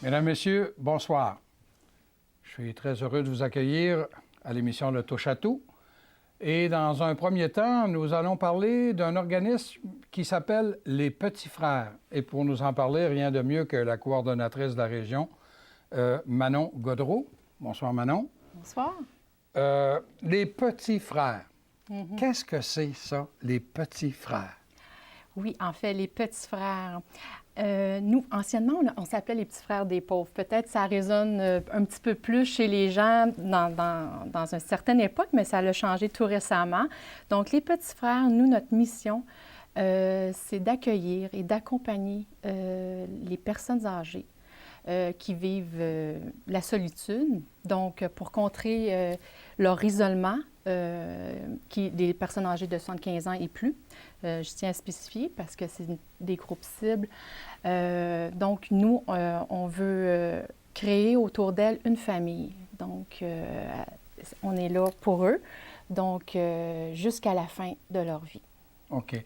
Mesdames, Messieurs, bonsoir. Je suis très heureux de vous accueillir à l'émission Le Touche à tout. Et dans un premier temps, nous allons parler d'un organisme qui s'appelle les Petits Frères. Et pour nous en parler, rien de mieux que la coordonnatrice de la région, Manon Gaudreault. Bonsoir, Manon. Bonsoir. Les Petits Frères. Qu'est-ce que c'est, ça, les Petits Frères? Oui, en fait, les Petits Frères. Nous, anciennement, on s'appelait les Petits Frères des pauvres. Peut-être ça résonne un petit peu plus chez les gens dans une certaine époque, mais ça l'a changé tout récemment. Donc, les Petits Frères, nous, notre mission, c'est d'accueillir et d'accompagner les personnes âgées qui vivent la solitude, donc pour contrer leur isolement, des personnes âgées de 75 ans et plus. Je tiens à spécifier parce que c'est des groupes cibles. Donc, nous, on veut créer autour d'elles une famille. Donc, on est là pour eux, donc jusqu'à la fin de leur vie. OK.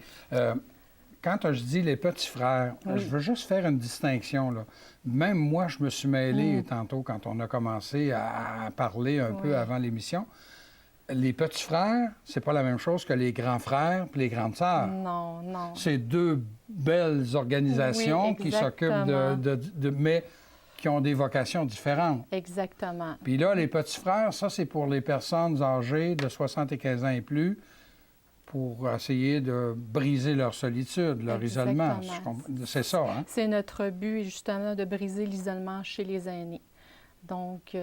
Quand je dis les petits frères, oui. Je veux juste faire une distinction, là. Même moi, je me suis mêlé tantôt quand on a commencé à parler un peu avant l'émission. Les petits frères, c'est pas la même chose que les grands frères et les grandes sœurs. Non, non. C'est deux belles organisations qui s'occupent mais qui ont des vocations différentes. Exactement. Puis là, les petits frères, ça, c'est pour les personnes âgées de 75 ans et plus, pour essayer de briser leur solitude, leur isolement. C'est ça, hein? C'est notre but, justement, de briser l'isolement chez les aînés. Donc,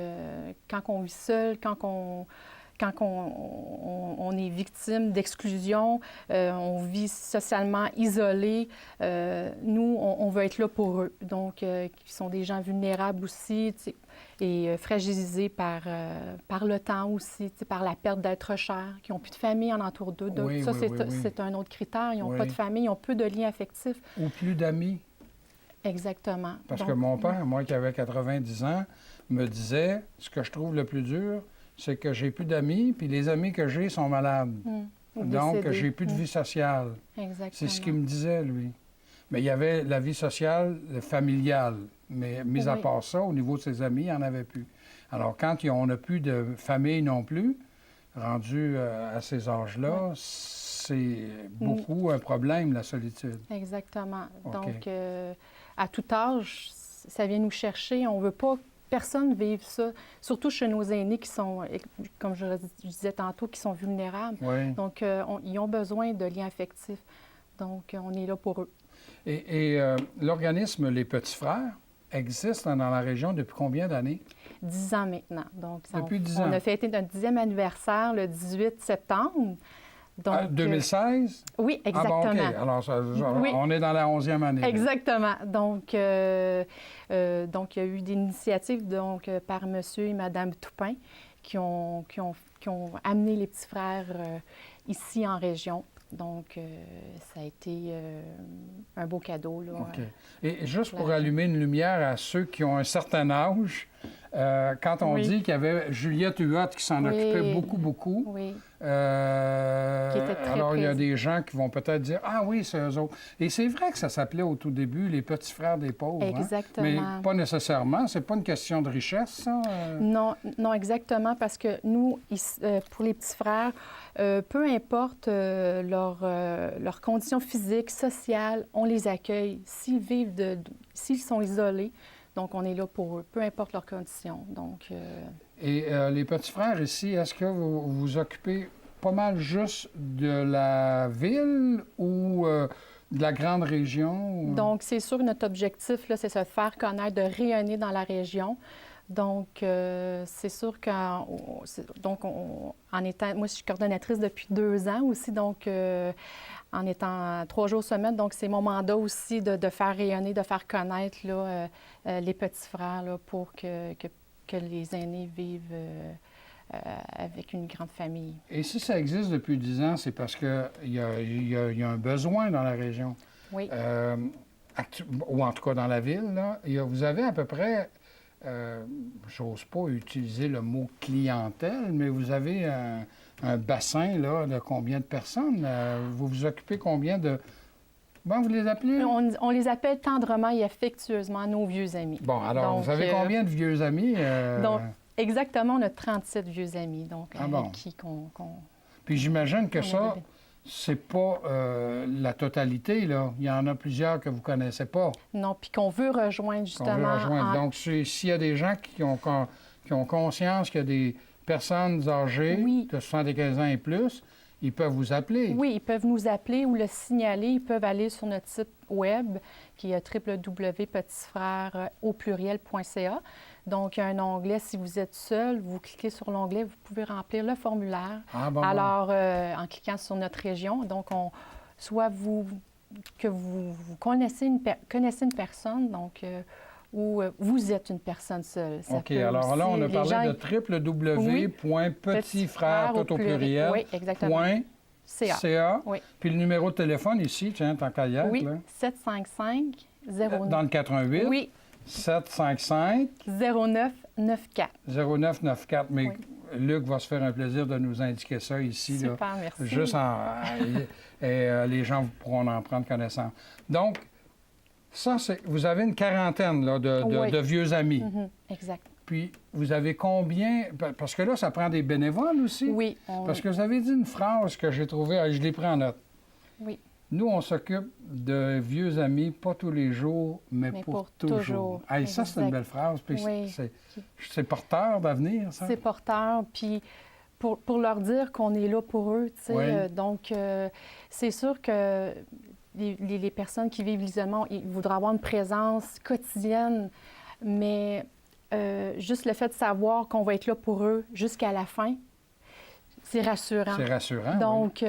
quand on vit seul, quand on est victime d'exclusion, on vit socialement isolé, nous, on veut être là pour eux. Donc, qui sont des gens vulnérables aussi, et fragilisés par le temps aussi, par la perte d'être cher, qui n'ont plus de famille en entour d'eux. Donc, c'est un autre critère. Ils n'ont pas de famille, ils ont peu de liens affectifs. Ou plus d'amis. Exactement. Parce que mon père, moi qui avait 90 ans, me disait, ce que je trouve le plus dur, c'est que j'ai plus d'amis, puis les amis que j'ai sont malades. Donc, j'ai plus de vie sociale. Exactement. C'est ce qu'il me disait, lui. Mais il y avait la vie sociale, familiale. Mais mis à part ça, au niveau de ses amis, il n'y en avait plus. Alors, quand on n'a plus de famille non plus, rendu à ces âges-là, c'est beaucoup un problème, la solitude. Exactement. Okay. Donc, à tout âge, ça vient nous chercher. On ne veut pas personne vive ça, surtout chez nos aînés qui sont, comme je disais tantôt, qui sont vulnérables. Oui. Donc, ils ont besoin de liens affectifs. Donc, on est là pour eux. Et l'organisme Les Petits Frères existe dans la région depuis combien d'années? 10 ans maintenant. Donc, depuis 10 ans. On a fêté notre 10e anniversaire le 18 septembre. Donc, 2016? Oui, exactement. Ah bon, OK. Alors, on est dans la 11e année. Exactement. Donc, il y a eu des initiatives par M. et Mme Toupin qui ont amené les petits frères ici en région. Donc, ça a été un beau cadeau. Là, OK. Et juste pour allumer une lumière à ceux qui ont un certain âge, quand on dit qu'il y avait Juliette Huot qui s'en occupait beaucoup, oui. Qui était très alors, il y a des gens qui vont peut-être dire « Ah oui, c'est eux autres ». Et c'est vrai que ça s'appelait au tout début les Petits Frères des pauvres. Exactement. Hein? Mais pas nécessairement. C'est pas une question de richesse, ça? Non, exactement, parce que nous, pour les petits frères, peu importe leurs conditions physiques, sociales, on les accueille. S'ils sont isolés, donc on est là pour eux, peu importe leurs conditions. Donc, Et les petits frères ici, est-ce que vous vous occupez pas mal juste de la ville ou de la grande région? Ou... Donc, c'est sûr, notre objectif, là, c'est se faire connaître, de rayonner dans la région. Donc, c'est sûr moi, je suis coordonnatrice depuis 2 ans aussi, donc en étant 3 jours semaine, donc c'est mon mandat aussi de faire rayonner, de faire connaître là, les petits frères là, pour que les aînés vivent avec une grande famille. Et si ça existe depuis 10 ans, c'est parce qu'il y a un besoin dans la région. Oui. Ou en tout cas dans la ville, là. Vous avez à peu près... j'ose pas utiliser le mot clientèle, mais vous avez un bassin là, de combien de personnes? Vous vous occupez combien de Bon, vous les appelez? On les appelle tendrement et affectueusement nos vieux amis. Bon, alors, Donc, vous avez combien de vieux amis? Donc, exactement, on a 37 vieux amis, donc, bon. qui Puis j'imagine que ça, avait... c'est pas la totalité, là. Il y en a plusieurs que vous connaissez pas. Non, puis qu'on veut rejoindre, justement. Donc, s'il y a des gens qui ont conscience qu'il y a des personnes âgées de 75 ans et plus, ils peuvent vous appeler. Oui, ils peuvent nous appeler ou le signaler. Ils peuvent aller sur notre site web qui est www.petitsfrères.ca. Donc, il y a un onglet, si vous êtes seul, vous cliquez sur l'onglet, vous pouvez remplir le formulaire. Alors, en cliquant sur notre région, donc, soit vous connaissez une personne, donc, ou vous êtes une personne seule. Ça OK, alors là, on a parlé de www.petitsfrères, tout au pluriel, oui, exactement. .ca. Oui. Puis le numéro de téléphone ici, tiens, tant qu'à y être. Oui, là. 755-09. Dans le 88. Oui. 755-0994. 0994. Mais oui. Luc va se faire un plaisir de nous indiquer ça ici. Super, là, merci. Juste les gens pourront en prendre connaissance. Donc, ça, vous avez une quarantaine là, de vieux amis. Exact. Puis, vous avez combien... Parce que là, ça prend des bénévoles aussi. Oui. Parce que vous avez dit une phrase que j'ai trouvée, je l'ai pris en note. Oui. Nous, on s'occupe de vieux amis, pas tous les jours, mais pour toujours. Hey, ça, c'est une belle phrase. Puis oui. C'est porteur d'avenir, ça? C'est porteur. Puis pour leur dire qu'on est là pour eux, tu sais. Oui. Donc, c'est sûr que les personnes qui vivent l'isolement, ils voudraient avoir une présence quotidienne, mais juste le fait de savoir qu'on va être là pour eux jusqu'à la fin, c'est rassurant. C'est rassurant, donc,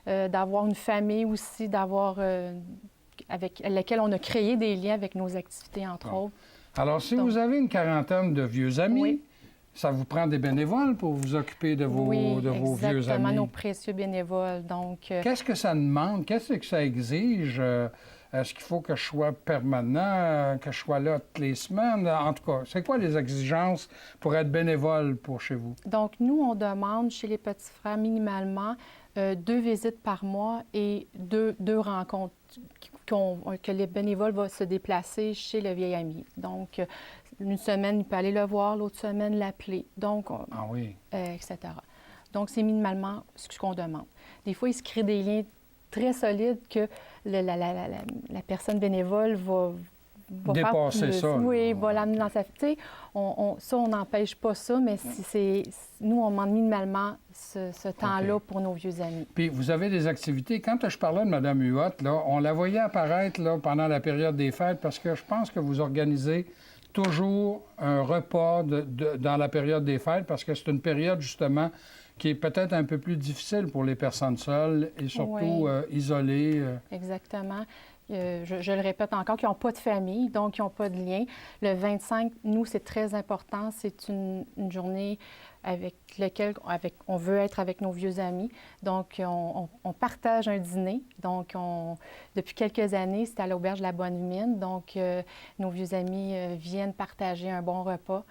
d'avoir une famille aussi, avec laquelle on a créé des liens avec nos activités, entre autres. Alors, si vous avez une quarantaine de vieux amis, ça vous prend des bénévoles pour vous occuper de vos vieux amis? Exactement, nos précieux bénévoles. Donc, qu'est-ce que ça demande? Qu'est-ce que ça exige? Est-ce qu'il faut que je sois permanent, que je sois là toutes les semaines? En tout cas, c'est quoi les exigences pour être bénévole pour chez vous? Donc, nous, on demande chez les Petits Frères minimalement 2 visites par mois et deux rencontres que les bénévoles vont se déplacer chez le vieil ami. Donc, une semaine, il peut aller le voir, l'autre semaine, l'appeler. Donc, etc. Donc, c'est minimalement ce qu'on demande. Des fois, il se crée des liens très solides que la personne bénévole va dépasser ça. Oui, va l'amener dans sa... Tu sais, ça, on n'empêche pas ça, mais nous, on demande minimalement ce temps-là pour nos vieux amis. Puis, vous avez des activités. Quand je parlais de Mme Huot, là, on la voyait apparaître là, pendant la période des fêtes parce que je pense que vous organisez toujours un repas dans la période des fêtes parce que c'est une période, justement, qui est peut-être un peu plus difficile pour les personnes seules et surtout isolées. Exactement. Je le répète encore, qui n'ont pas de famille, donc qui n'ont pas de lien. Le 25, nous, c'est très important. C'est une journée avec laquelle on veut être avec nos vieux amis. Donc, on partage un dîner. Donc, depuis quelques années, c'est à l'Auberge de la Bonne Mine. Donc, nos vieux amis viennent partager un bon repas.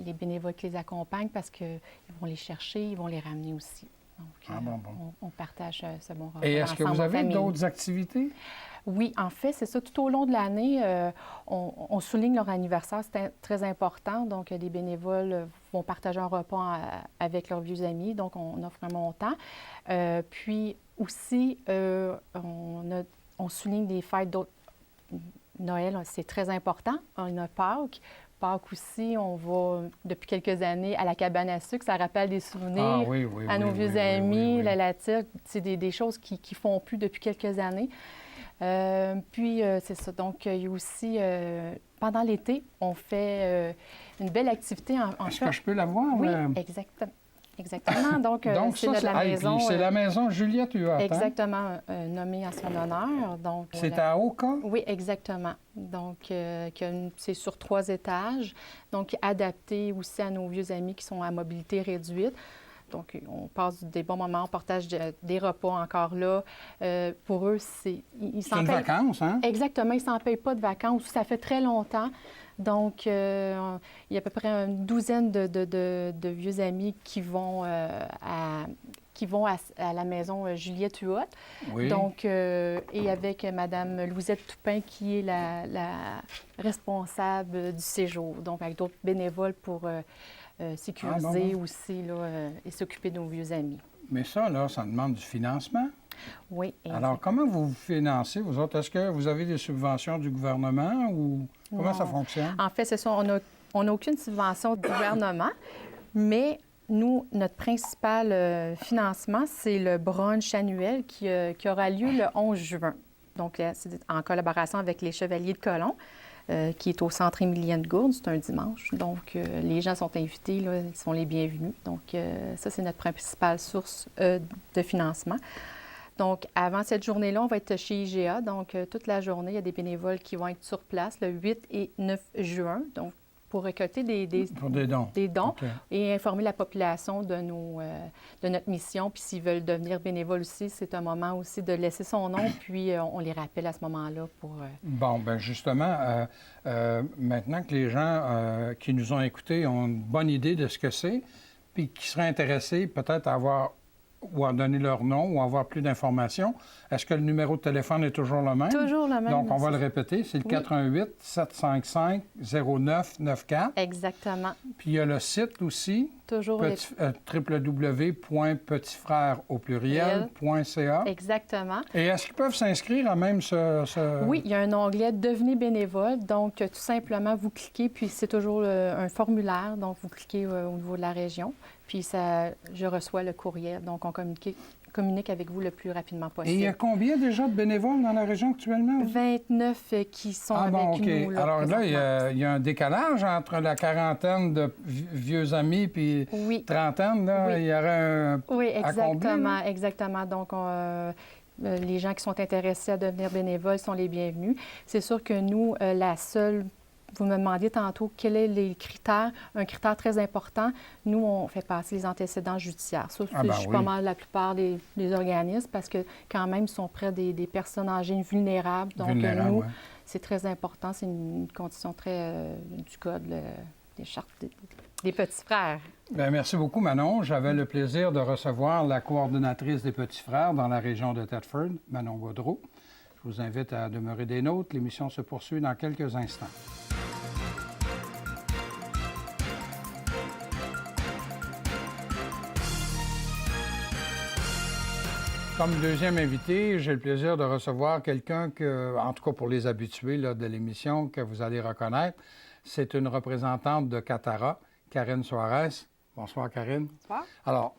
Les bénévoles qui les accompagnent parce qu'ils vont les chercher, ils vont les ramener aussi. Donc, on partage ce bon repas. Et est-ce que vous avez d'autres activités? Oui, en fait, c'est ça. Tout au long de l'année, on souligne leur anniversaire. C'est très important. Donc, les bénévoles vont partager un repas avec leurs vieux amis. Donc, on offre un montant. Puis aussi, on souligne des fêtes d'autres. Noël, c'est très important. On a Pâques. Pâques aussi, on va, depuis quelques années, à la cabane à sucre. Ça rappelle des souvenirs à nos vieux amis, la latire. C'est des choses qui ne font plus depuis quelques années. Puis, c'est ça. Donc, il y a aussi, pendant l'été, on fait une belle activité. Est-ce que je peux la voir? Oui, exactement. Donc c'est ça, la maison. C'est la maison Juliette Huot. Exactement, nommée à son honneur. Donc, c'est à Oka? Oui, exactement. Donc, c'est sur 3 étages. Donc, adapté aussi à nos vieux amis qui sont à mobilité réduite. Donc, on passe des bons moments, on partage des repas encore là. Pour eux, c'est... C'est une vacance, hein? Exactement, ils ne s'en payent pas de vacances. Ça fait très longtemps. Donc, il y a à peu près une douzaine de vieux amis qui vont à la maison Juliette Huot. Oui. Donc, et avec Mme Louisette Toupin, qui est la responsable du séjour. Donc, avec d'autres bénévoles pour sécuriser aussi là, et s'occuper de nos vieux amis. Mais ça, là, ça demande du financement. Oui. Alors, comment vous financez, vous autres? Est-ce que vous avez des subventions du gouvernement ou comment ça fonctionne? En fait, c'est ça. On n'a aucune subvention du gouvernement, mais nous, notre principal financement, c'est le brunch annuel qui aura lieu le 11 juin. Donc, c'est en collaboration avec les Chevaliers de Colomb, qui est au Centre Émilienne Gourde. C'est un dimanche. Donc, les gens sont invités, là, ils sont les bienvenus. Donc, ça, c'est notre principale source de financement. Donc, avant cette journée-là, on va être chez IGA. Donc, toute la journée, il y a des bénévoles qui vont être sur place le 8 et 9 juin. Donc, pour récolter des dons Okay. Et informer la population de notre mission. Puis s'ils veulent devenir bénévoles aussi, c'est un moment aussi de laisser son nom, puis on les rappelle à ce moment-là pour... Bon, bien justement, maintenant que les gens qui nous ont écoutés ont une bonne idée de ce que c'est, puis qui seraient intéressés peut-être à avoir ou à donner leur nom ou à avoir plus d'informations, est-ce que le numéro de téléphone est toujours le même? Toujours le même. Donc, on va le répéter, c'est le 418-755-0994. Exactement. Puis il y a le site aussi, toujours www.petitsfrères.ca. Exactement. Et est-ce qu'ils peuvent s'inscrire à même ce... Oui, il y a un onglet « Devenez bénévole ». Donc, tout simplement, vous cliquez, puis c'est toujours un formulaire. Donc, vous cliquez au niveau de la région, puis je reçois le courriel. Donc, on communique avec vous le plus rapidement possible. Et il y a combien déjà de bénévoles dans la région actuellement? 29 qui sont avec nous. Là, alors là, il y a un décalage entre la quarantaine de vieux amis puis trentaine. Là, oui. Il y aurait un... Oui, exactement. À combler, exactement. Donc, les gens qui sont intéressés à devenir bénévoles sont les bienvenus. C'est sûr que nous, la seule... Vous me demandiez tantôt quels sont les critères. Un critère très important, nous, on fait passer les antécédents judiciaires. Ça, je suis pas mal la plupart des organismes parce que quand même, ils sont près des personnes âgées vulnérables. Donc, nous, c'est très important. C'est une condition très du Code des chartes des petits frères. Bien, merci beaucoup, Manon. J'avais le plaisir de recevoir la coordonnatrice des petits frères dans la région de Thetford, Manon Gaudreault. Je vous invite à demeurer des nôtres. L'émission se poursuit dans quelques instants. Comme deuxième invité, j'ai le plaisir de recevoir quelqu'un que, en tout cas pour les habitués là, de l'émission, que vous allez reconnaître. C'est une représentante de Catara, Karine Suarez. Bonsoir, Karine. Bonsoir. Alors,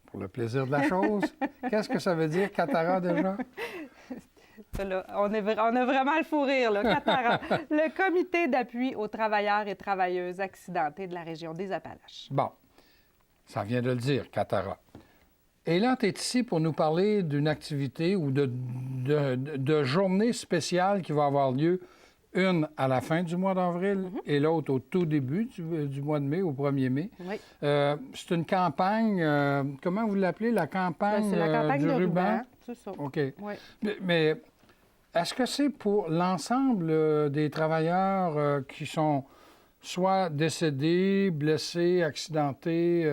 pour le plaisir de la chose, qu'est-ce que ça veut dire, Catara, déjà? Là, on a vraiment le fou rire, là. Catara, le Comité d'appui aux travailleurs et travailleuses accidentés de la région des Appalaches. Bon, ça vient de le dire, Catara. Et là, tu es ici pour nous parler d'une activité ou de journée spéciale qui va avoir lieu, une à la fin du mois d'avril et l'autre au tout début du mois de mai, au 1er mai. Oui. C'est une campagne, comment vous l'appelez, la campagne, c'est la campagne du de ruban? C'est ça. OK. Oui. Mais est-ce que c'est pour l'ensemble des travailleurs qui sont soit décédés, blessés, accidentés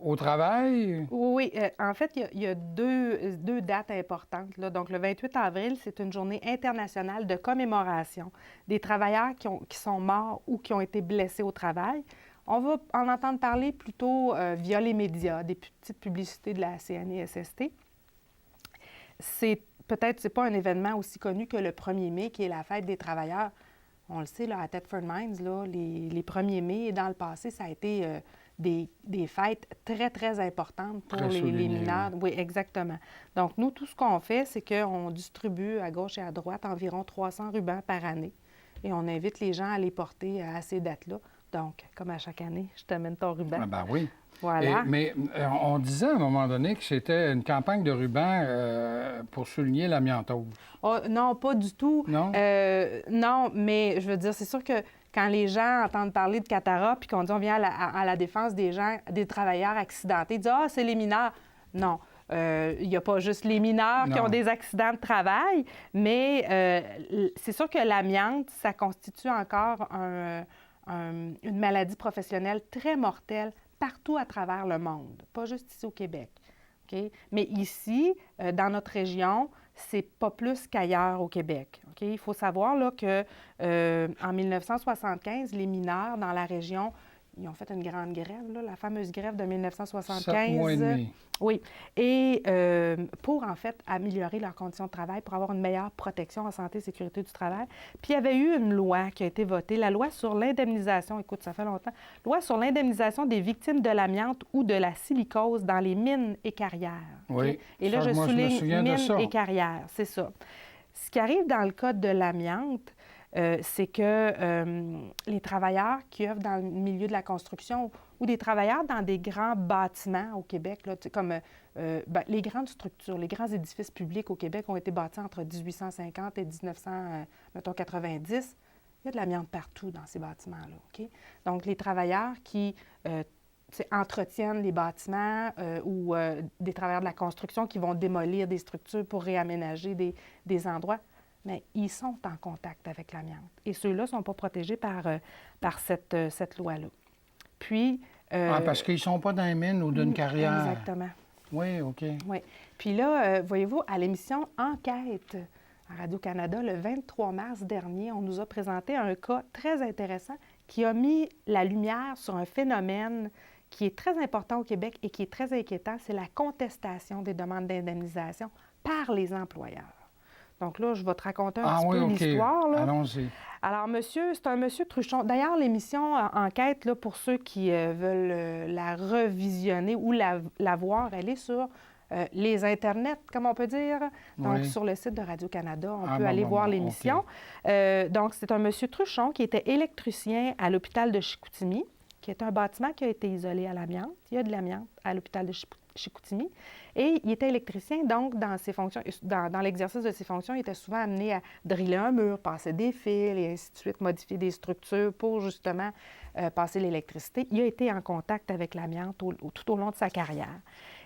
au travail? Oui. En fait, il y a deux dates importantes, là. Donc, le 28 avril, c'est une journée internationale de commémoration des travailleurs qui sont morts ou qui ont été blessés au travail. On va en entendre parler plutôt via les médias, des petites publicités de la CNESST. Peut-être c'est pas un événement aussi connu que le 1er mai, qui est la fête des travailleurs. On le sait, là, à Thetford Mines, là, les 1er mai, et dans le passé, ça a été des fêtes très, très importantes pour les mineurs. Oui, exactement. Donc, nous, tout ce qu'on fait, c'est qu'on distribue à gauche et à droite environ 300 rubans par année. Et on invite les gens à les porter à ces dates-là. Donc, comme à chaque année, je t'amène ton ruban. Ah ben oui. Voilà. Mais on disait à un moment donné que c'était une campagne de ruban pour souligner l'amiantose. Oh, non, pas du tout. Non? Non, mais je veux dire, c'est sûr que quand les gens entendent parler de Catara puis qu'on dit on vient à la défense des gens, des travailleurs accidentés, ils disent « Ah, c'est les mineurs ». Non. il n'y a pas juste les mineurs qui Non. ont des accidents de travail, mais c'est sûr que l'amiante, ça constitue encore une maladie professionnelle très mortelle partout à travers le monde, pas juste ici au Québec. Okay? Mais ici, dans notre région, c'est pas plus qu'ailleurs au Québec. Okay? Il faut savoir là, que en 1975, les mineurs dans la région, ils ont fait une grande grève, là, la fameuse grève de 1975. 7 mois et demi. Oui. Et pour, en fait, améliorer leurs conditions de travail, pour avoir une meilleure protection en santé et sécurité du travail. Puis, il y avait eu une loi qui a été votée, la loi sur l'indemnisation, écoute, ça fait longtemps, loi sur l'indemnisation des victimes de l'amiante ou de la silicose dans les mines et carrières. Oui. Okay? Et là, Ça, je moi, je me souligne souviens de ça. mines et carrières, c'est ça. Ce qui arrive dans le cas de l'amiante, c'est que les travailleurs qui œuvrent dans le milieu de la construction ou des travailleurs dans des grands bâtiments au Québec, là, comme les grandes structures, les grands édifices publics au Québec ont été bâtis entre 1850 et 1990. Il y a de l'amiante partout dans ces bâtiments-là. OK? Donc, les travailleurs qui entretiennent les bâtiments ou des travailleurs de la construction qui vont démolir des structures pour réaménager des endroits, mais ils sont en contact avec l'amiante. Et ceux-là ne sont pas protégés par cette loi-là. Puis... parce qu'ils ne sont pas dans les mines ou d'une carrière. Exactement. Oui, OK. Oui. Puis là, voyez-vous, à l'émission Enquête à Radio-Canada, le 23 mars dernier, on nous a présenté un cas très intéressant qui a mis la lumière sur un phénomène qui est très important au Québec et qui est très inquiétant, c'est la contestation des demandes d'indemnisation par les employeurs. Donc là, je vais te raconter un petit peu l'histoire. Là. Allons-y. Alors, c'est un monsieur Truchon. D'ailleurs, l'émission Enquête, là, pour ceux qui veulent la revisionner ou la voir, elle est sur les Internets, comme on peut dire. Donc, sur le site de Radio-Canada, on peut aller voir l'émission. Okay. Donc, c'est un monsieur Truchon qui était électricien à l'hôpital de Chicoutimi, qui est un bâtiment qui a été isolé à l'amiante. Il y a de l'amiante à l'hôpital de Chicoutimi. Et il était électricien, donc dans ses fonctions, dans l'exercice de ses fonctions, il était souvent amené à driller un mur, passer des fils et ainsi de suite, modifier des structures pour justement passer l'électricité. Il a été en contact avec l'amiante tout au long de sa carrière.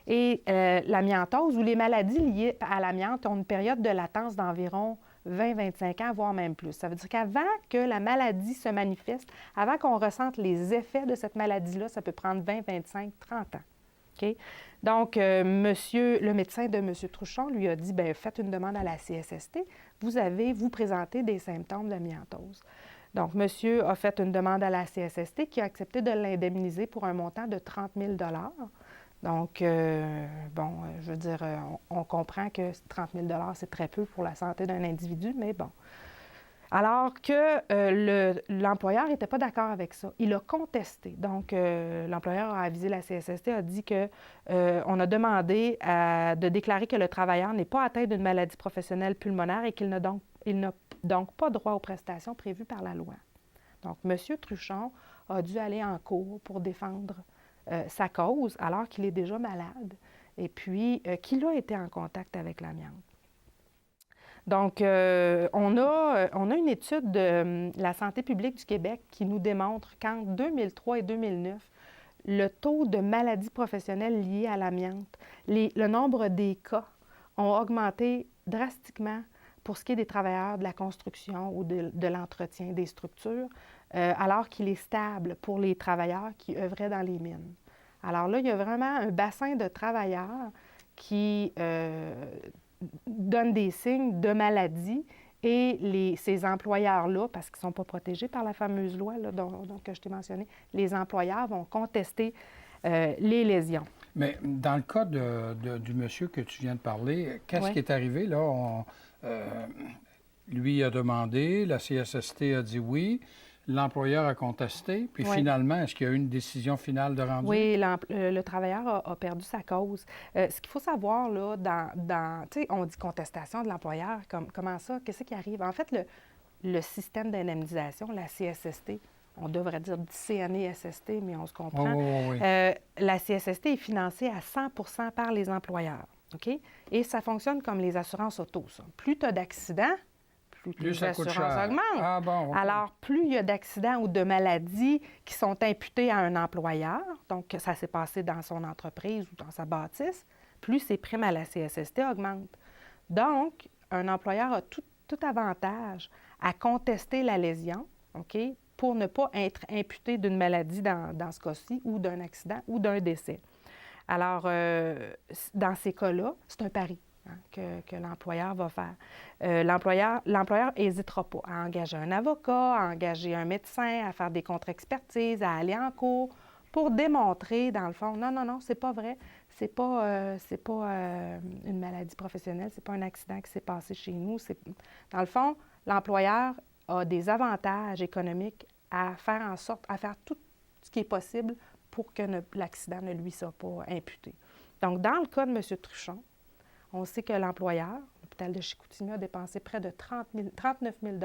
Et l'amiantose ou les maladies liées à l'amiante ont une période de latence d'environ 20-25 ans, voire même plus. Ça veut dire qu'avant que la maladie se manifeste, avant qu'on ressente les effets de cette maladie-là, ça peut prendre 20, 25, 30 ans. Okay? Donc, le médecin de M. Truchon lui a dit, bien, faites une demande à la CSST. Vous présentez des symptômes d'amiantose. Donc, monsieur a fait une demande à la CSST qui a accepté de l'indemniser pour un montant de 30 000 $. Donc, je veux dire, on comprend que 30 000 $ c'est très peu pour la santé d'un individu, mais bon. Alors que l'employeur n'était pas d'accord avec ça. Il a contesté. Donc, l'employeur a avisé la CSST, a dit qu'on a demandé de déclarer que le travailleur n'est pas atteint d'une maladie professionnelle pulmonaire et qu'il n'a donc pas droit aux prestations prévues par la loi. Donc, M. Truchon a dû aller en cours pour défendre sa cause alors qu'il est déjà malade et puis qu'il a été en contact avec l'amiante. Donc, on a une étude de la santé publique du Québec qui nous démontre qu'entre 2003 et 2009, le taux de maladies professionnelles liées à l'amiante, le nombre des cas ont augmenté drastiquement pour ce qui est des travailleurs de la construction ou de l'entretien des structures, alors qu'il est stable pour les travailleurs qui œuvraient dans les mines. Alors là, il y a vraiment un bassin de travailleurs qui donnent des signes de maladie et ces employeurs-là, parce qu'ils ne sont pas protégés par la fameuse loi là, dont je t'ai mentionné, les employeurs vont contester les lésions. Mais dans le cas du monsieur que tu viens de parler, qu'est-ce qui est arrivé là? Lui a demandé, la CSST a dit oui, l'employeur a contesté, puis finalement, est-ce qu'il y a eu une décision finale de rendu? Oui, le travailleur a perdu sa cause. Ce qu'il faut savoir, là, tu sais, on dit contestation de l'employeur, comment ça? Qu'est-ce qui arrive? En fait, le système d'indemnisation, la CSST, on devrait dire CNESST, mais on se comprend. La CSST est financée à 100 % par les employeurs. OK? Et ça fonctionne comme les assurances auto, ça. Plus tu as d'accidents, plus les assurances augmentent. Ah, bon, okay. Alors, plus il y a d'accidents ou de maladies qui sont imputées à un employeur, donc ça s'est passé dans son entreprise ou dans sa bâtisse, plus ses primes à la CSST augmentent. Donc, un employeur a tout avantage à contester la lésion, OK, pour ne pas être imputé d'une maladie dans ce cas-ci, ou d'un accident ou d'un décès. Alors, dans ces cas-là, c'est un pari que l'employeur va faire. L'employeur n'hésitera pas à engager un avocat, à engager un médecin, à faire des contre-expertises, à aller en cours pour démontrer, dans le fond, non, c'est pas vrai, c'est pas une maladie professionnelle, c'est pas un accident qui s'est passé chez nous. Dans le fond, l'employeur a des avantages économiques à faire en sorte, à faire tout ce qui est possible pour que l'accident ne lui soit pas imputé. Donc, dans le cas de M. Truchon, on sait que l'employeur, l'hôpital de Chicoutimi, a dépensé près de 39 000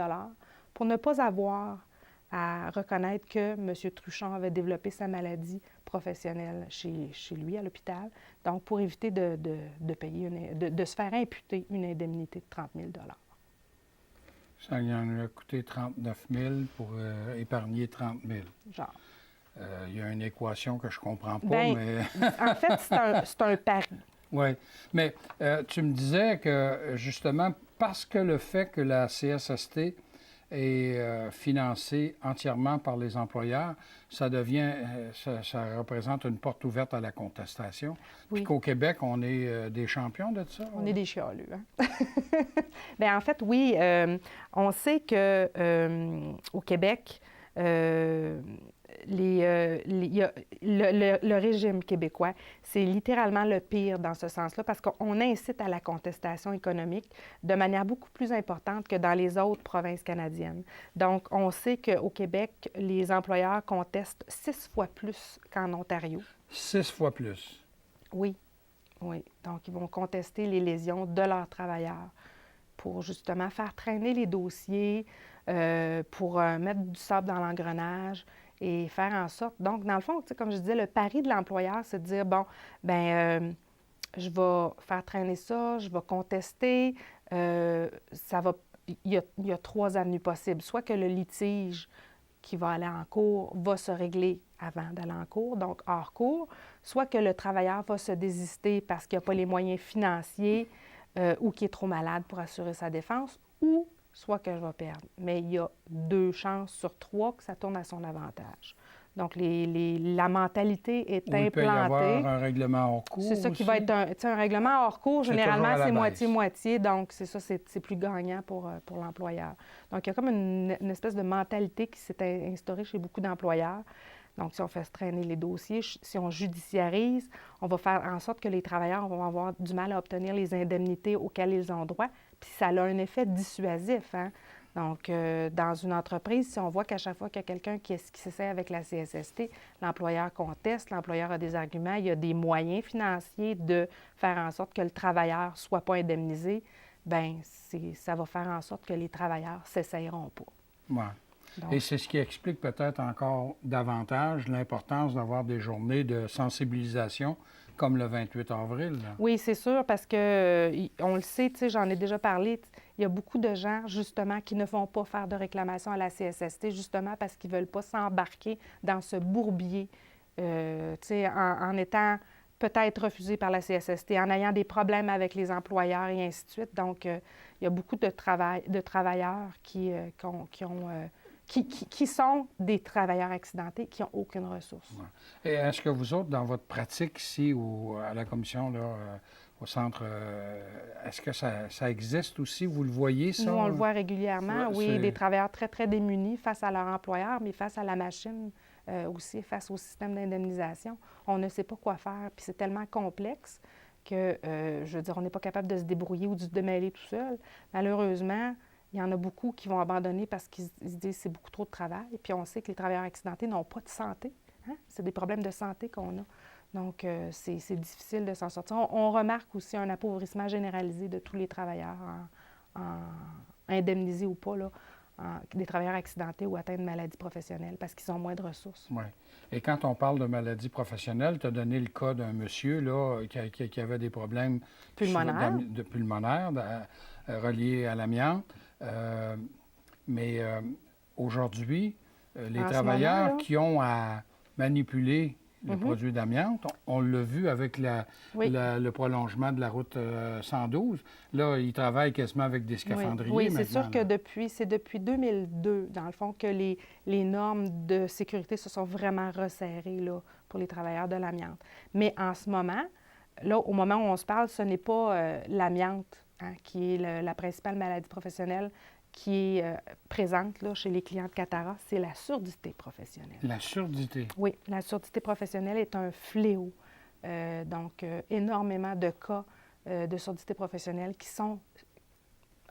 pour ne pas avoir à reconnaître que M. Truchon avait développé sa maladie professionnelle chez lui, à l'hôpital. Donc, pour éviter de se faire imputer une indemnité de 30 000 Ça lui en a coûté 39 000 pour épargner 30 000. Genre. Il y a une équation que je ne comprends pas, Bien, mais... en fait, c'est un pari. Oui, mais tu me disais que, justement, parce que le fait que la CSST est financée entièrement par les employeurs, ça représente une porte ouverte à la contestation. Oui. Puis qu'au Québec, on est des champions de ça. On est des chialeux, hein? Bien, en fait, oui. On sait que au Québec, le régime québécois, c'est littéralement le pire dans ce sens-là, parce qu'on incite à la contestation économique de manière beaucoup plus importante que dans les autres provinces canadiennes. Donc, on sait qu'au Québec, les employeurs contestent 6 fois plus qu'en Ontario. 6 fois plus? Oui. Donc, ils vont contester les lésions de leurs travailleurs pour justement faire traîner les dossiers, pour mettre du sable dans l'engrenage et faire en sorte... Donc, dans le fond, comme je disais, le pari de l'employeur, c'est de dire, bon, bien, je vais faire traîner ça, je vais contester, il y a 3 avenues possibles. Soit que le litige qui va aller en cours va se régler avant d'aller en cours, donc hors cours, soit que le travailleur va se désister parce qu'il n'a pas les moyens financiers ou qu'il est trop malade pour assurer sa défense, ou soit que je vais perdre. Mais il y a 2 chances sur 3 que ça tourne à son avantage. Donc, la mentalité est implantée. Il peut y avoir un règlement hors cours. C'est ça aussi. Qui va être un règlement hors cours. Généralement, c'est moitié-moitié. Donc, c'est ça, c'est plus gagnant pour l'employeur. Donc, il y a comme une espèce de mentalité qui s'est instaurée chez beaucoup d'employeurs. Donc, si on fait se traîner les dossiers, si on judiciarise, on va faire en sorte que les travailleurs vont avoir du mal à obtenir les indemnités auxquelles ils ont droit. Puis ça a un effet dissuasif, hein? Donc, dans une entreprise, si on voit qu'à chaque fois qu'il y a quelqu'un qui s'essaie avec la CSST, l'employeur conteste, l'employeur a des arguments, il y a des moyens financiers de faire en sorte que le travailleur ne soit pas indemnisé, bien, ça va faire en sorte que les travailleurs ne s'essayeront pas. Ouais. Donc, et c'est ce qui explique peut-être encore davantage l'importance d'avoir des journées de sensibilisation comme le 28 avril. Là. Oui, c'est sûr, parce que on le sait, j'en ai déjà parlé, il y a beaucoup de gens, justement, qui ne vont pas faire de réclamation à la CSST, justement parce qu'ils ne veulent pas s'embarquer dans ce bourbier, en étant peut-être refusés par la CSST, en ayant des problèmes avec les employeurs et ainsi de suite. Donc, il y a beaucoup de travailleurs qui sont des travailleurs accidentés, qui n'ont aucune ressource. Ouais. Et est-ce que vous autres, dans votre pratique ici ou à la commission, là, au centre, est-ce que ça existe aussi? Vous le voyez, ça? Nous, on le voit régulièrement, oui, des travailleurs très, très démunis face à leur employeur, mais face à la machine aussi, face au système d'indemnisation. On ne sait pas quoi faire, puis c'est tellement complexe que, je veux dire, on n'est pas capable de se débrouiller ou de se démêler tout seul. Malheureusement, il y en a beaucoup qui vont abandonner parce qu'ils se disent que c'est beaucoup trop de travail. Et puis, on sait que les travailleurs accidentés n'ont pas de santé. Hein? C'est des problèmes de santé qu'on a. Donc, c'est difficile de s'en sortir. On remarque aussi un appauvrissement généralisé de tous les travailleurs, indemnisés ou pas, là, des travailleurs accidentés ou atteints de maladies professionnelles parce qu'ils ont moins de ressources. Oui. Et quand on parle de maladies professionnelles, tu as donné le cas d'un monsieur là, qui avait des problèmes pulmonaires reliés à l'amiante. Mais aujourd'hui, les travailleurs qui ont à manipuler le produit d'amiante. On l'a vu avec le prolongement de la route 112. Là, ils travaillent quasiment avec des scaphandriers. Oui, c'est sûr maintenant, que c'est depuis 2002, dans le fond, que les normes de sécurité se sont vraiment resserrées là, pour les travailleurs de l'amiante. Mais en ce moment, là, au moment où on se parle, ce n'est pas l'amiante qui est la principale maladie professionnelle qui est présente là, chez les clients de Catara, c'est la surdité professionnelle. La surdité. Oui, la surdité professionnelle est un fléau. Donc, énormément de cas de surdité professionnelle qui sont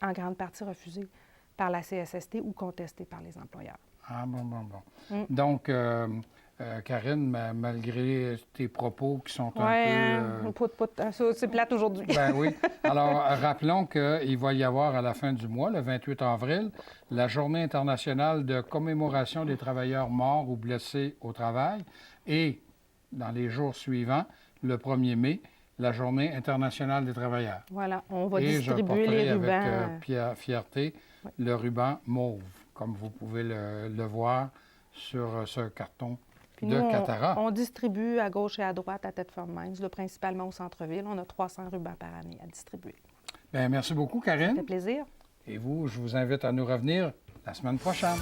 en grande partie refusés par la CSST ou contestés par les employeurs. Ah, bon. Donc, Karine, malgré tes propos qui sont un peu... c'est plate aujourd'hui. Ben oui. Alors, rappelons qu'il va y avoir à la fin du mois, le 28 avril, la Journée internationale de commémoration des travailleurs morts ou blessés au travail et, dans les jours suivants, le 1er mai, la Journée internationale des travailleurs. Voilà, on va et distribuer les rubans. Avec fierté, le ruban mauve, comme vous pouvez le voir sur ce carton. Puis nous, on distribue à gauche et à droite à Thetford Mines, principalement au centre-ville. On a 300 rubans par année à distribuer. Bien, merci beaucoup, Karine. Ça fait plaisir. Et vous, je vous invite à nous revenir la semaine prochaine.